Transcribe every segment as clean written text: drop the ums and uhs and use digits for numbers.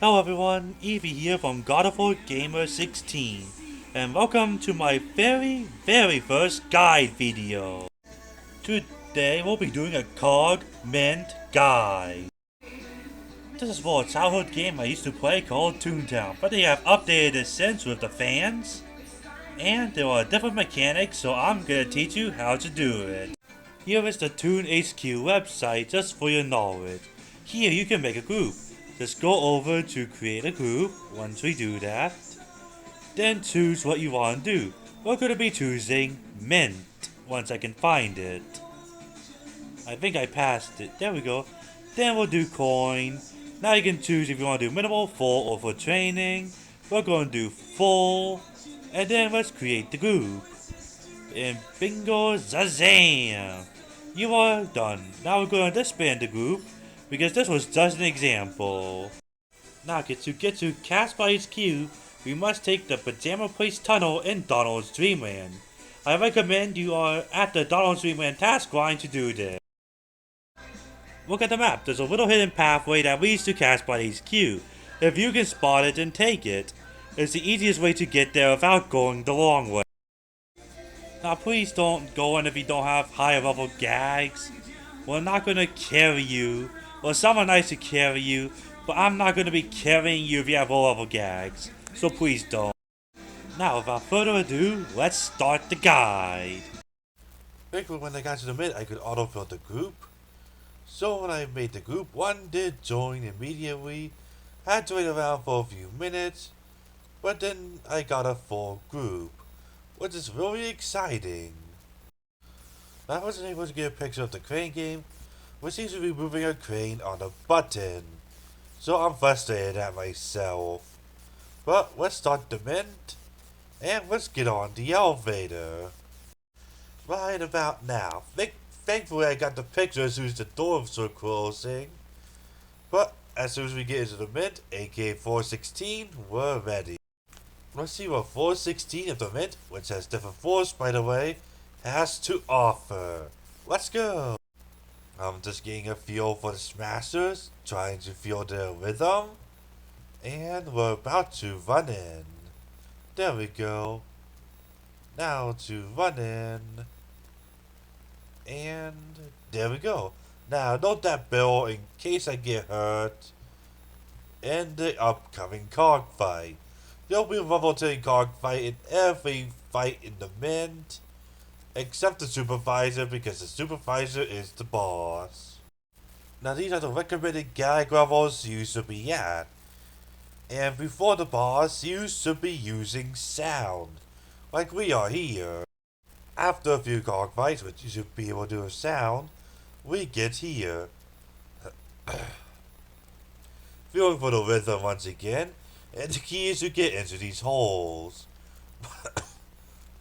Hello everyone, Evie here from Gardevoir Gamer 16, and welcome to my very first guide video. Today we'll be doing a cog mint guide. This is for a childhood game I used to play called Toontown, but they have updated it since with the fans, and there are different mechanics, so I'm gonna teach you how to do it. Here is the Toon HQ website just for your knowledge. Here you can make a group. Just go over to create a group. Once we do that, then choose what you want to do. We're going to be choosing mint once I can find it. I think I passed it. There we go. Then we'll do coin. Now you can choose if you want to do minimal, full, or for training. We're going to do full. And then let's create the group. And bingo zazam! You are done. Now we're going to disband the group, because this was just an example. Now to get to Cashbot HQ, we must take the Pajama Place Tunnel in Donald's Dreamland. I recommend you are at the Donald's Dreamland task line to do this. Look at the map, there's a little hidden pathway that leads to Cashbot HQ. If you can spot it and take it, it's the easiest way to get there without going the long way. Now please don't go in if you don't have higher level gags. We're not gonna carry you. Well, someone nice to carry you, but I'm not going to be carrying you if you have low-level gags, so please don't. Now, without further ado, let's start the guide. Thankfully, when I got to the mid, I could autofill the group. So when I made the group, one did join immediately. Had to wait around for a few minutes, but then I got a full group, which is really exciting. I wasn't able to get a picture of the crane game, which seems to be moving a crane on a button, so I'm frustrated at myself. But let's start the mint, and let's get on the elevator. Right about now. Thankfully I got the picture as soon as the doors were closing. But as soon as we get into the mint, aka 416, we're ready. Let's see what 416 of the mint, which has different floors by the way, has to offer. Let's go! I'm just getting a feel for the smashers, trying to feel their rhythm, and we're about to run in. There we go. Now to run in, and there we go. Now note that bell in case I get hurt in the upcoming cog fight. There'll be a level 10 cog fight in every fight in the mint, except the Supervisor, because the Supervisor is the boss. Now these are the recommended gag levels you should be at. And before the boss, you should be using sound, like we are here. After a few cog fights, which you should be able to do with sound, we get here. Feeling for the rhythm once again, and the key is to get into these holes.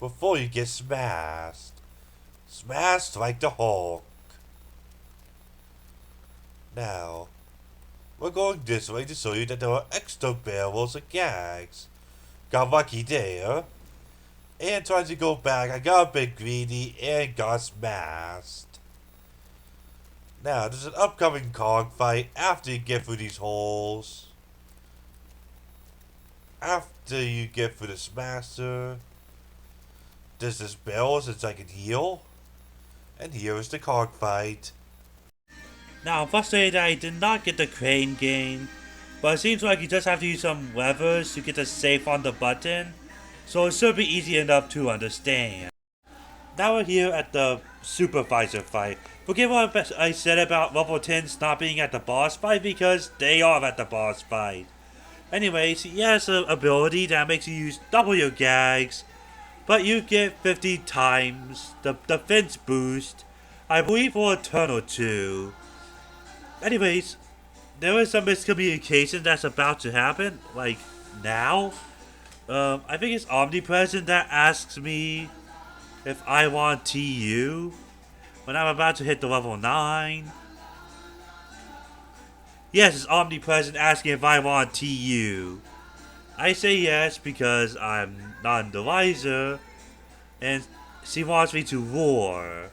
Before you get smashed. Smashed like the Hulk. Now, we're going this way to show you that there are extra barrels of gags. Got lucky there. And trying to go back, I got a bit greedy and got smashed. Now, there's an upcoming cog fight after you get through these holes. After you get through the smasher. There's this barrel since I can heal. And here is the cog fight. Now I'm frustrated that I did not get the crane game, but it seems like you just have to use some levers to get the safe on the button, so it should be easy enough to understand. Now we're here at the Supervisor fight. Forget what I said about level 10s not being at the boss fight, because they are at the boss fight. Anyways, he has an ability that makes you use double your gags, but you get 50 times the defense boost, I believe for a turn or two. Anyways, there is some miscommunication that's about to happen, like now. I think it's Omnipresent that asks me if I want TU when I'm about to hit the level 9. Yes, it's Omnipresent asking if I want TU. I say yes because I'm non-Eliza, and she wants me to roar.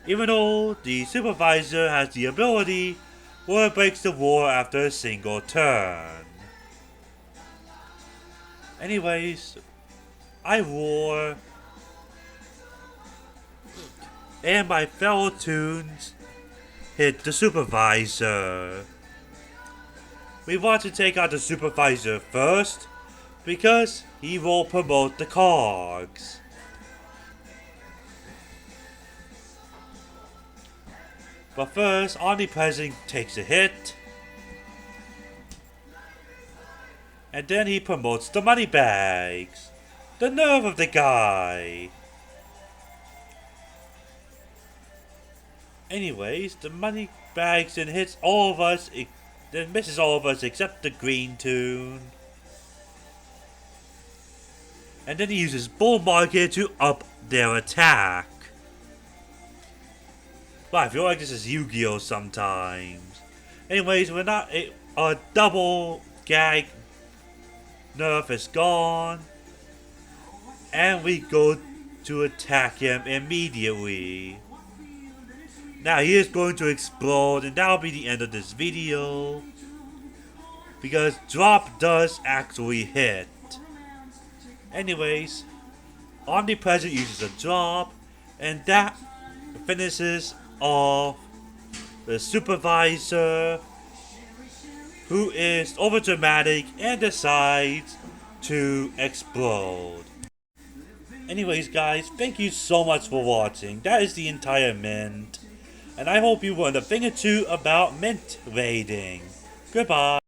Even though the Supervisor has the ability where it breaks the roar after a single turn. Anyways, I roar, and my fellow Toons hit the Supervisor. We want to take out the Supervisor first, because he will promote the cogs. But first, Omnipresent takes a hit, and then he promotes the money bags. The nerve of the guy! Anyways, the money bags then hits all of us, then misses all of us except the green Toon. And then he uses Bull Market to up their attack. Wow, I feel like this is Yu-Gi-Oh! Sometimes. Anyways, we're not a double gag nerf is gone, and we go to attack him immediately. Now he is going to explode, and that'll be the end of this video, because drop does actually hit. Anyways, Omnipresent uses a drop, and that finishes off the Supervisor, who is overdramatic and decides to explode. Anyways guys, thank you so much for watching. That is the entire mint, and I hope you learned a thing or two about mint raiding. Goodbye.